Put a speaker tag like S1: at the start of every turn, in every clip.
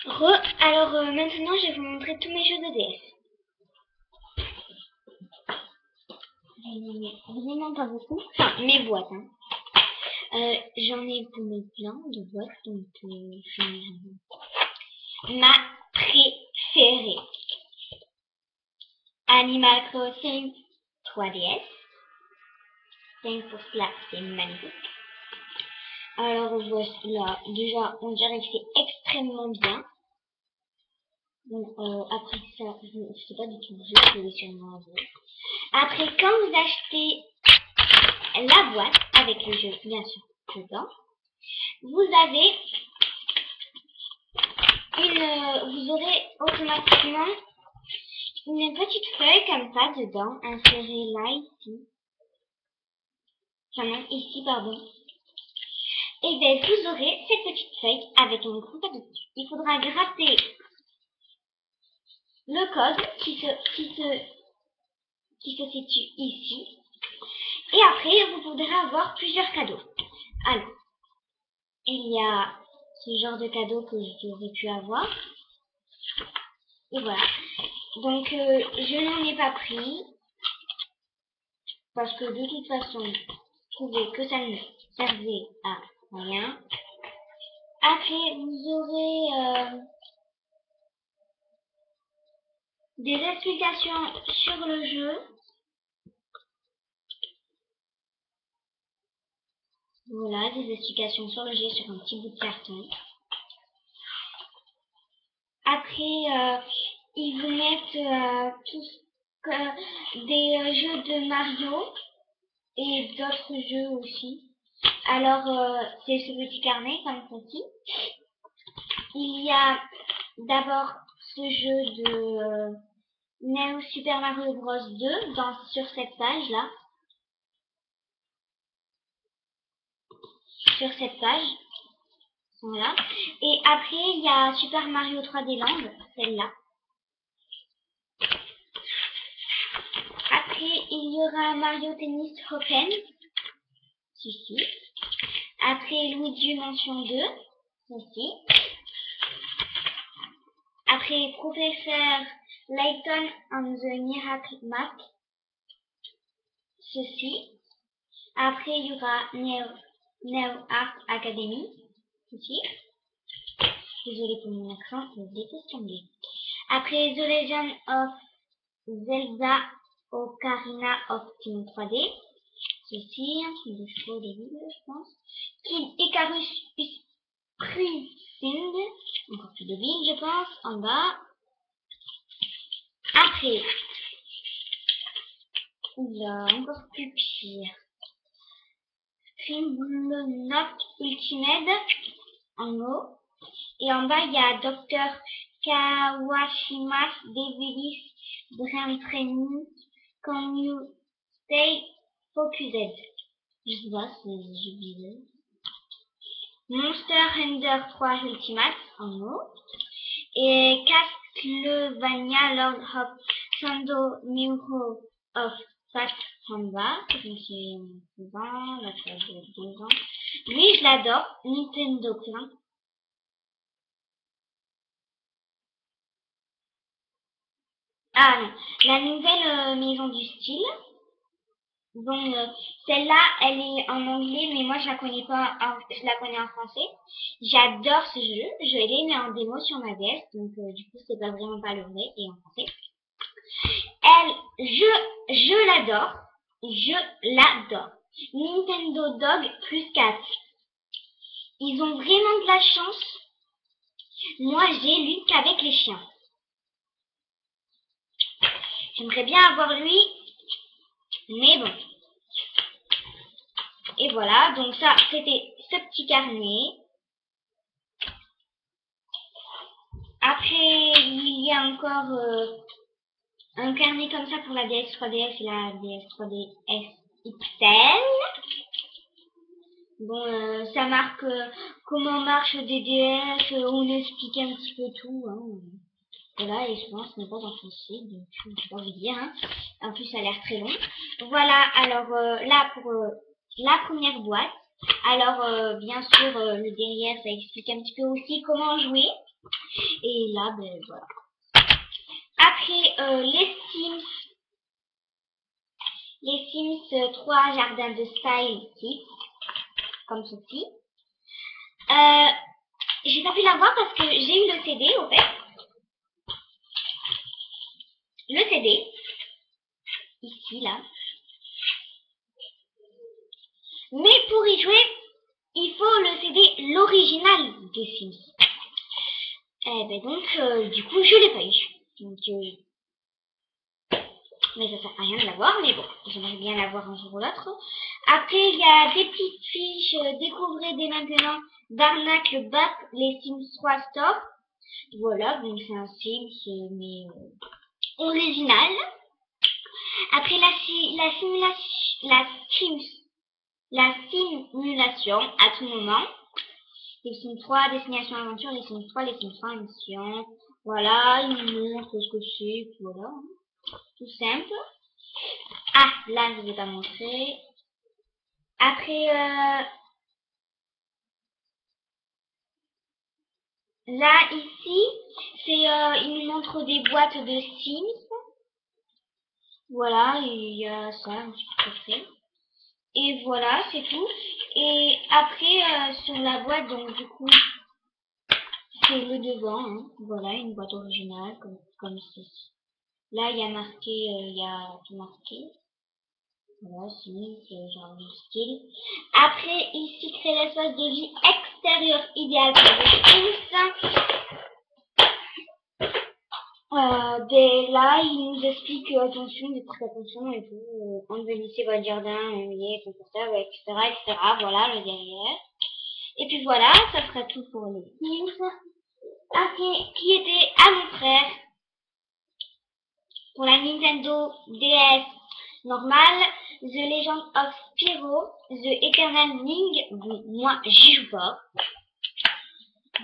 S1: Alors maintenant je vais vous montrer tous mes jeux de DS. Vraiment pas beaucoup. Enfin, mes boîtes. Hein. J'en ai plein de boîtes, donc ma préférée. Animal Crossing 3DS. Rien que pour cela, c'est magnifique. Alors voilà, déjà, on dirait que c'est extrêmement bien. Donc après ça, je ne sais pas du tout le jeu, je vais sûrement avoir. Après, quand vous achetez la boîte avec le jeu, bien sûr, dedans, vous avez vous aurez automatiquement une petite feuille comme ça dedans, insérée là, ici. Enfin non, ici, pardon. Et bien, vous aurez cette petite feuille avec un gros code dessus. Il faudra gratter le code qui se situe ici. Et après, vous pourrez avoir plusieurs cadeaux. Alors, il y a ce genre de cadeau que j'aurais pu avoir. Et voilà. Donc, je n'en ai pas pris. Parce que de toute façon, je trouvais que ça ne servait à rien. Après, vous aurez des explications sur le jeu. Voilà, des explications sur le jeu sur un petit bout de carton. Après, ils vous mettent des jeux de Mario et d'autres jeux aussi. Alors, c'est ce petit carnet comme ceci. Il y a d'abord ce jeu de Neo Super Mario Bros 2 sur cette page-là. Sur cette page. Voilà. Et après, il y a Super Mario 3D Land, celle-là. Après, il y aura Mario Tennis Open. Ici. Après, Luigi Mansion 2. Ici. Après, Professeur Layton on the Miracle Map. Ceci. Après, il y aura Neo Art Academy. Ici. Désolée pour mon accent, je déteste l'anglais. Après, The Legend of Zelda Ocarina of Time 3D. Ceci, un truc de chevaux débile, je pense. Kid Icarus Uprising. Encore plus débile, je pense, en bas. Après, là, encore plus pire. Note Ultimate en haut. Et en bas, il y a Dr. Kawashima's Devilis Brain Training. Can you stay focused? Je sais pas, c'est je disais. Monster Hunter 3 Ultimate en haut. Et Castlevania Lord of Sando Miro of Fat en bas. Donc c'est 2 ans, là ça fait 2 ans. Lui, je l'adore. Nintendo plein. Ah non, la nouvelle maison du style. Bon, celle-là, elle est en anglais, mais moi je la connais pas, je la connais en français. J'adore ce jeu, je l'ai mis en démo sur ma DS, donc du coup c'est pas vraiment pas le vrai et en français. Je l'adore, je l'adore. Nintendo Dog plus 4. Ils ont vraiment de la chance. Moi j'ai lui qu'avec les chiens. J'aimerais bien avoir lui, mais bon. Et voilà, donc ça, c'était ce petit carnet. Après, il y a encore un carnet comme ça pour la DS3DS et la DS3DS XL. Bon, ça marque comment marche des DS, on explique un petit peu tout. Hein. Voilà, et je pense ce n'est pas en français, donc je ne peux pas vous dire. Hein. En plus, ça a l'air très long. Voilà, alors là, pour la première boîte. Alors, bien sûr, le derrière, ça explique un petit peu aussi comment jouer. Et là, ben voilà. Après, les Sims 3 jardins de style kit, comme ceci. J'ai pas pu l'avoir parce que j'ai eu le CD, au fait. Le CD, ici, là. Mais pour y jouer, il faut le CD, l'original des Sims. Ben donc, du coup, je l'ai pas eu. Donc, mais ça sert à rien de l'avoir, mais bon, j'aimerais bien l'avoir un jour ou l'autre. Après, il y a des petites fiches, découvrez dès maintenant d'Arnaque le BAP, les Sims 3 Store. Voilà, donc c'est un Sims, mais original. Après, la simulation à tout moment. Les Sims 3, destination aventure, les Sims 3, les Sims 3, mission. Voilà, il nous montre ce que c'est, voilà. Tout simple. Ah, là, je ne vais pas montrer. Après, là, ici, c'est, il nous montre des boîtes de Sims. Voilà, il y a ça, un petit peu près. Et voilà, c'est tout. Et après, sur la boîte, donc du coup, c'est le devant. Hein. Voilà, une boîte originale, comme ceci. Là, il y a marqué, il y a tout marqué. Voilà, c'est genre le style. Après, ici, créer l'espace de vie extérieur idéal pour les Sims. Là, il nous explique attention, faites attention et tout. Embellissez votre jardin, confortable, etc., etc. Voilà, le derrière. Et puis voilà, ça sera tout pour les Sims. Après, qui était à mon frère pour la Nintendo DS normale, The Legend of Spyro, The Eternal Ring. Bon, moi, j'y joue pas.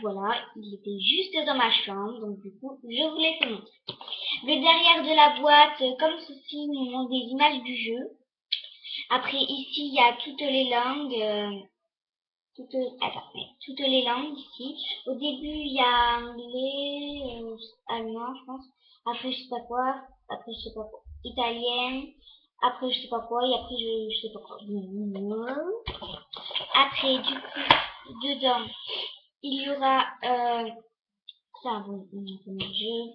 S1: Voilà, il était juste dans ma chambre, donc du coup, je vous laisse le montrer. Le derrière de la boîte, comme ceci, nous montre des images du jeu. Après, ici, il y a toutes les langues. Toutes les langues ici. Au début, il y a anglais, allemand, je pense. Après, je sais pas quoi. Après, je sais pas quoi. Italien. Après, je sais pas quoi. Et après, je sais pas quoi. Après, du coup, dedans, il y aura, ça, bon, le jeu.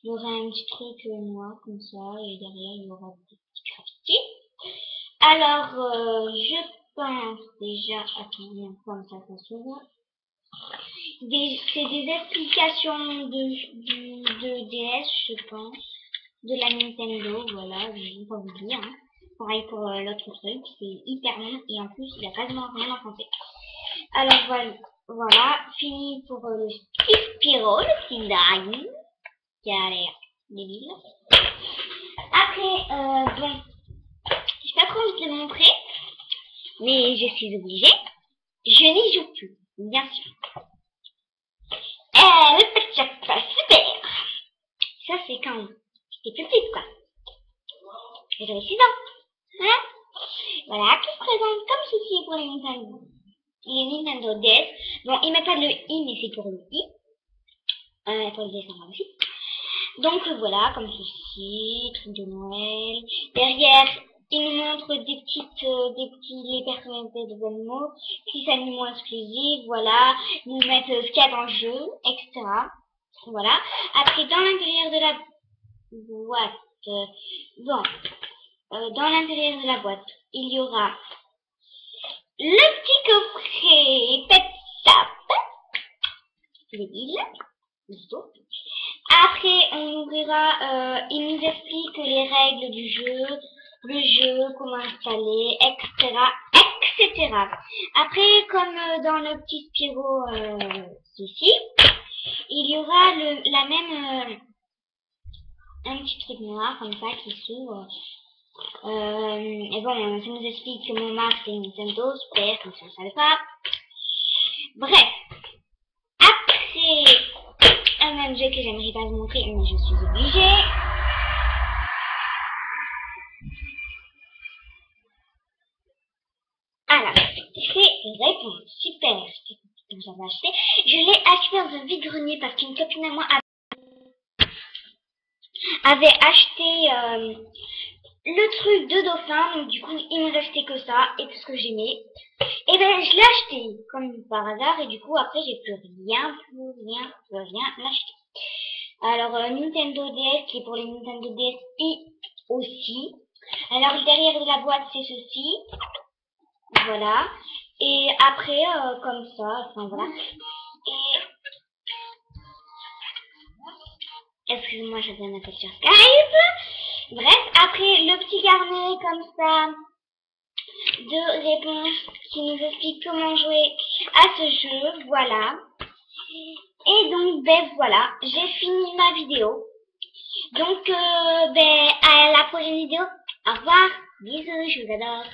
S1: Il y aura un petit truc noir comme ça. Et derrière, il y aura des petits graffitis. Alors, je pense déjà à combien comme ça s'ouvre. C'est des explications de DS, je pense, de la Nintendo, voilà, je vais pas vous dire. Hein. Pareil pour l'autre truc, c'est hyper long et en plus il y a quasiment rien en français. Alors voilà, fini pour le Spyro, le petit dragon, qui a l'air débile. Après, bon, j'ai pas trop envie de le montrer, mais je suis obligée. Je n'y joue plus, bien sûr. Le petit chapeau, super. Ça, c'est quand j'étais plus petite, quoi. J'avais 6 ans. Hein? Voilà, qui se présente comme ceci pour les Nintendo DS. Bon, ils mettent pas le I, mais c'est pour le I. Pour le dessin aussi. Donc voilà, comme ceci, truc de Noël. Derrière, ils nous montrent les personnalités des animaux, 6 animaux exclusifs, voilà. Ils nous mettent ce qu'il y a dans le jeu, etc. Voilà. Après, dans l'intérieur de la boîte, dans l'intérieur de la boîte, il y aura le petit coffret Pet Shop, débile, après, on ouvrira, il nous explique les règles du jeu, le jeu, comment installer, etc., etc. Après, comme dans le petit Spyro ici, il y aura la même, un petit truc noir comme ça qui s'ouvre. Et bon, ça nous explique que mon marque c'est Nintendo, super, comme ça, je savais pas. Bref, après un objet que j'aimerais pas vous montrer, mais je suis obligée. Alors, c'est réponse super. l'avais acheté. Je l'ai acheté dans un vide-grenier parce qu'une copine à moi avait acheté le truc de dauphin, donc du coup il me restait que ça et tout ce que j'aimais. Et ben je l'ai acheté comme par hasard et du coup après j'ai plus rien acheté. Alors Nintendo DS qui est pour les Nintendo DSi aussi. Alors derrière de la boîte c'est ceci, voilà. Et après comme ça, enfin voilà. Et excusez-moi, je donne un appel sur Skype. Bref, après le petit carnet comme ça de réponses qui nous explique comment jouer à ce jeu, voilà. Et donc, ben voilà, j'ai fini ma vidéo. Donc, ben, à la prochaine vidéo. Au revoir, bisous, je vous adore.